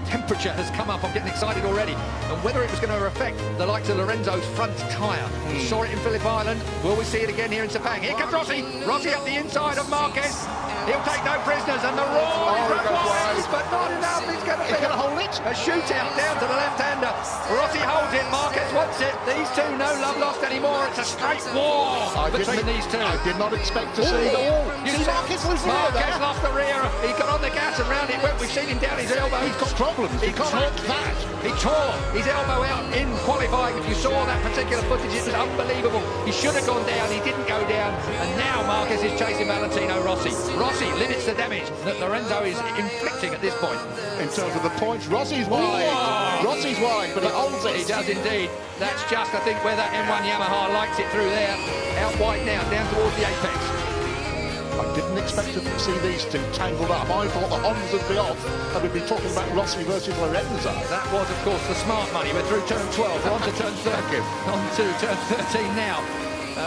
temperature has come up. I'm getting excited already. And whether it was going to affect the likes of Lorenzo's front tyre. We saw it in Phillip Island. Will we see it again here in Sepang? Here comes Rossi. Rossi up the inside of Marquez. He'll take no prisoners, and the roar is wise, but not enough. He's going to hold it. A shootout down to the left-hander. Rossi holds it. Marquez wants it. These two, no love lost anymore. It's a straight war between these two. I did not expect to see the wall. You see Marquez lose the rear there. Lost the rear. He got on the gas and round it went. We've seen him down his elbow. He's got problems. He can't that. He tore his elbow out in qualifying. If you saw that particular footage, it was unbelievable. He should have gone down. He didn't go down. And now Marquez is chasing Valentino Rossi. Rossi limits the damage that Lorenzo is inflicting at this point. In terms of the points, Rossi's wide. Whoa. Rossi's wide, but he holds it. He does indeed. That's just, I think, where that M1 Yamaha likes it through there. Out wide now, down towards the apex. I didn't expect to see these two tangled up. I thought the Hondas would be off, and we'd be talking about Rossi versus Lorenzo. That was, of course, the smart money. We're through turn 12. We're on to turn 13. On to turn 13 now.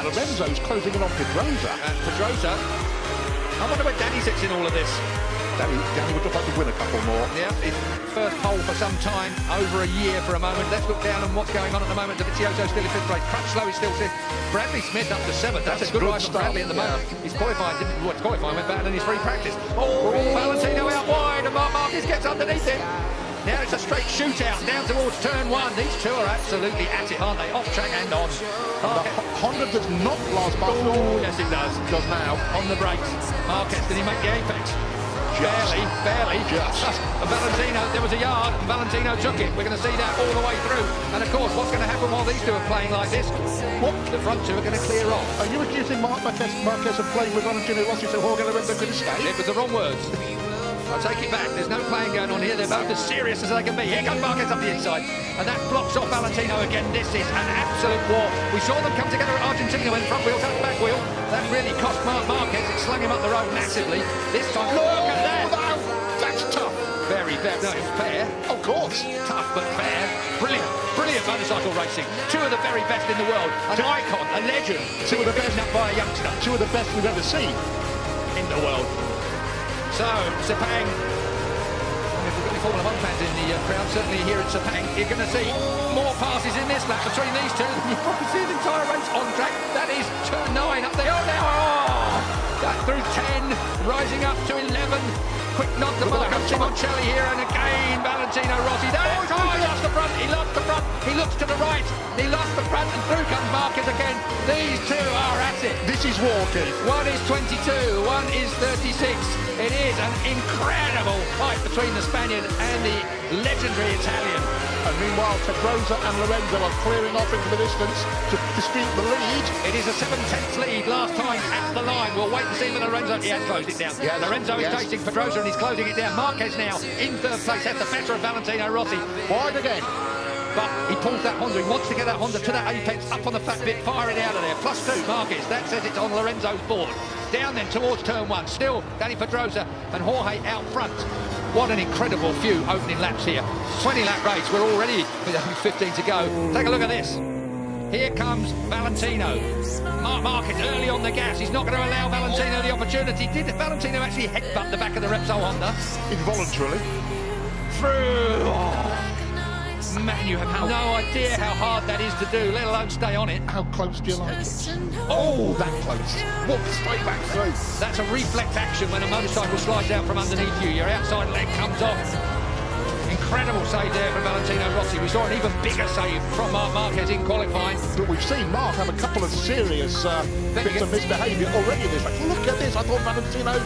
Lorenzo's closing in on Pedrosa. And Pedrosa, I wonder where Danny sits in all of this. Danny would look like to win a couple more. Yeah, his first pole for some time, over a year for a moment. Let's look down on what's going on at the moment. Dovizioso still in fifth place. Crutchlow is still fifth. Bradley Smith up to seventh. That's a good ride for Bradley at the moment. He's qualified, qualifying went better than his free practice. Oh, Valentino out wide, and Marquez gets underneath him. Now it's a straight shootout down towards turn one. These two are absolutely at it, aren't they? Off track and on. Honda does not last by. Oh, yes it does. Does now. On the brakes. Marquez, did he make the apex? Barely. Just. Valentino, there was a yard, and Valentino took it. We're going to see that all the way through. And of course, what's going to happen while these two are playing like this? The front two are going to clear off. Are you accusing Marquez of playing with Valentino Rossi so Jorge Lorenzo could escape? It was the wrong words. I'll take it back. There's no playing going on here. They're both as serious as they can be. Here comes Marquez up the inside. And that blocks off Valentino again. This is an absolute war. We saw them come together at Argentina when front wheel touched back wheel. That really cost Marquez. It slung him up the road massively. This time, look at that. That's tough. Very fair. No, it's fair. Of course. Tough, but fair. Brilliant motorcycle racing. Two of the very best in the world. An icon, a legend. Two of the best up by a youngster. Two of the best we've ever seen in the world. So, Sepang, if we've got any Formula 1 fans in the crowd, certainly here at Sepang, you're going to see more passes in this lap between these two. You'll probably see the entire race on track. That is turn 9 up there. Oh, now, that through 10, rising up to 11. Quick nod to Marco Simoncelli here, and again, Valentino Rossi. He lost the front, he lost the front. He looks to the right, he lost the front, and through comes Marquez again. These two are at it. This is walking. One is 22, one is 36. It is an incredible fight between the Spaniard and the legendary Italian. And meanwhile, Pedrosa and Lorenzo are clearing off into the distance to dispute the lead. It is a 7/10 lead last time at the line. We'll wait and see whether Lorenzo... He has closed it down. Yes, Lorenzo is chasing Pedrosa and he's closing it down. Marquez now in third place has the better of Valentino Rossi. Wide again. But he pulls that Honda. He wants to get that Honda to that apex, up on the fat bit, fire it out of there. +2 Marquez. That says it's on Lorenzo's board. Down then towards turn 1. Still Danny Pedrosa and Jorge out front. What an incredible few opening laps here. 20-lap race. We're already with only 15 to go. Take a look at this. Here comes Valentino. Marquez early on the gas. He's not going to allow Valentino the opportunity. Did Valentino actually headbutt the back of the Repsol Honda? Involuntarily. Through. Oh. Man, you have no idea how hard that is to do, let alone stay on it. How close do you like it? Oh, that close. Walk straight back through. That's a reflex action when a motorcycle slides out from underneath you. Your outside leg comes off. Incredible save there from Valentino Rossi. We saw an even bigger save from Marquez in qualifying. But we've seen Mark have a couple of serious bits of misbehaviour already in this race. Look at this. I thought Valentino...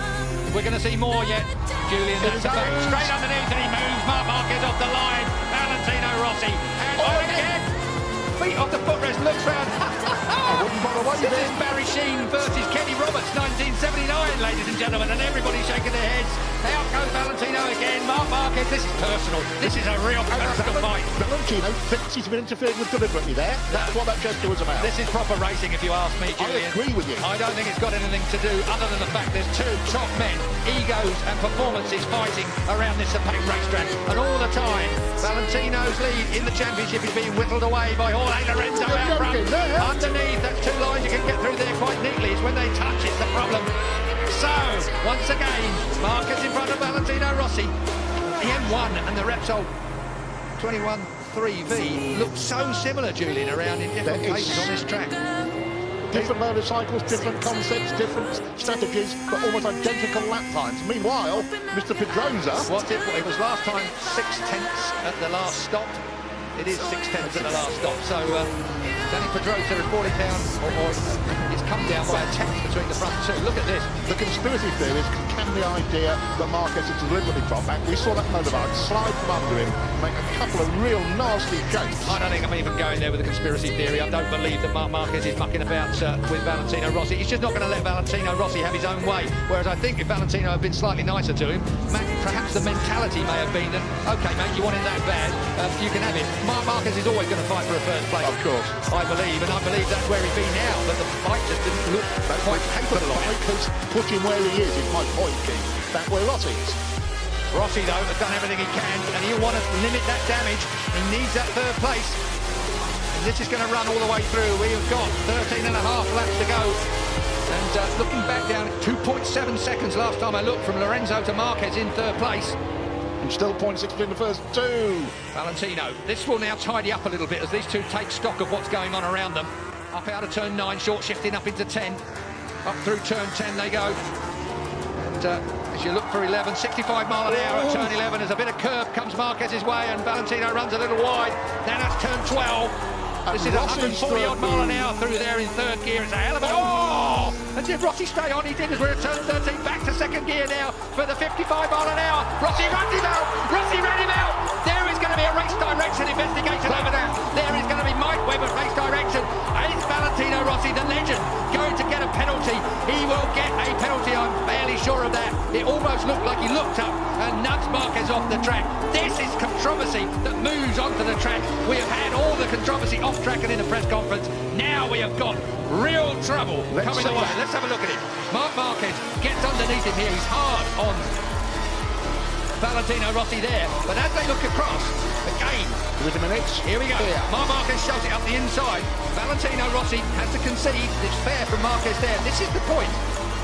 We're going to see more yet. Julian, that's straight underneath and he moves. Marquez off the line. Valentino Rossi. And again. Feet off the footrest, looks round. This is Barry Sheen versus Kenny Roberts, 1979, ladies and gentlemen, and everybody's shaking their heads. Out goes Valentino again. Marquez, this is personal. This is a real personal fight. Valentino thinks he's been interfering with deliberately there. That's what that gesture was about. This is proper racing, if you ask me, Julian. I agree with you. I don't think it's got anything to do other than the fact there's two top men, egos and performances fighting around this Sepang racetrack. And all the time, Valentino's lead in the championship is being whittled away by Jorge Lorenzo out front. Underneath, that's two lines you can get through there quite neatly. It's when they touch, it's the problem. So, once again, Marquez in front of Valentino Rossi. the M1 and the Repsol 21-3V look so similar, Julian, around in different places on this track. Different motorcycles, different concepts, different strategies, but almost identical lap times. Meanwhile, Mr. Pedrosa... What's it? It was last time 6/10 at the last stop. It is 6/10 at the last stop. So Danny Pedrosa has brought it down, or it's come down by a tenth between the front two. Look at this. The conspiracy theories can the idea that Marquez had deliberately dropped back. We saw that motorbike slide from under him, make a couple of real nasty jumps. I don't think I'm even going there with the conspiracy theory. I don't believe that Marquez is mucking about with Valentino Rossi. He's just not going to let Valentino Rossi have his own way. Whereas I think if Valentino had been slightly nicer to him, perhaps the mentality may have been that, OK, mate, you want it that bad, you can have it. Marquez is always going to fight for a first place. Of course. I believe, and I believe that's where he's been now, but the fight just didn't look quite capable of it. The fight has put him where he is my point, Keith. Back where Rossi is. Rossi, though, has done everything he can, and he'll want to limit that damage. He needs that third place. And this is going to run all the way through. We've got 13 and a half laps to go. And looking back down, 2.7 seconds last time I looked from Lorenzo to Marquez in third place. And still 0.6 in the first two. Valentino, this will now tidy up a little bit as these two take stock of what's going on around them. Up out of turn 9, short shifting up into 10. Up through turn 10 they go. And as you look for 11, 65 mile an hour at turn 11, as a bit of curb comes Marquez's way and Valentino runs a little wide. Then that's turn 12. This is 140 odd mile an hour through there in third gear. It's a hell of a... Oh! And did Rossi stay on? He did, as we're at turn 13, back to second gear now for the 55 mile an hour. Rossi runs him out! Rossi ran him out! There is going to be a race direction investigation over there. There is going to be Mike Webber race direction. Is Valentino Rossi, the legend, going to get a penalty? He will get a penalty, I'm fairly sure of that. It almost looked like he looked up and nudged Marquez off the track. This is controversy that moves onto the track. We have had all the controversy off track and in the press conference. Now we have got real trouble coming away. Let's have a look at it. Marquez gets underneath him here. He's hard on Valentino Rossi there. But as they look across, again, with a minute. Here we go. Yeah. Marquez shoves it up the inside. Valentino Rossi has to concede. It's fair from Marquez there. This is the point.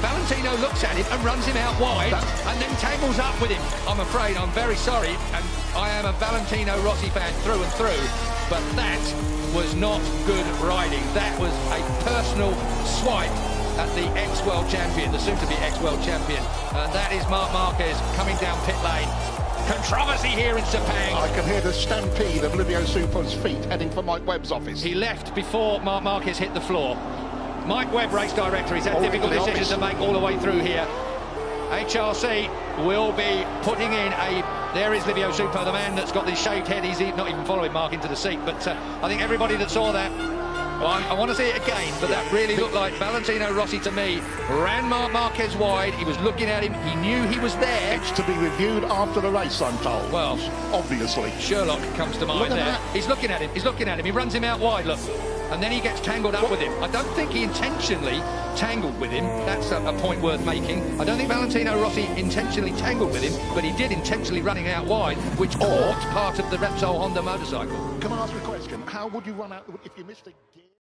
Valentino looks at him and runs him out wide and then tangles up with him. I'm afraid, I'm very sorry, and I am a Valentino Rossi fan through and through, but that was not good riding. That was a personal swipe at the ex-world champion, the soon-to-be ex-world champion. That is Marquez coming down pit lane. Controversy here in Sepang. I can hear the stampede of Livio Supo's feet heading for Mike Webb's office. He left before Marquez hit the floor. Mike Webb, race director, he's had difficult decisions to make all the way through here. HRC will be putting in a... There is Livio Supo, the man that's got this shaved head. He's not even following Mark into the seat, but I think everybody that saw that... Well, I want to see it again, but that really looked like Valentino Rossi to me. Ran Marquez wide, he was looking at him, he knew he was there. It's to be reviewed after the race, I'm told. Well, obviously. Sherlock comes to mind there. He's looking at him, he runs him out wide, look. And then he gets tangled up with him. I don't think he intentionally tangled with him. That's a point worth making. I don't think Valentino Rossi intentionally tangled with him, but he did intentionally running out wide, which caught part of the Repsol Honda motorcycle. Can I ask you a question? How would you run out if you missed a gear?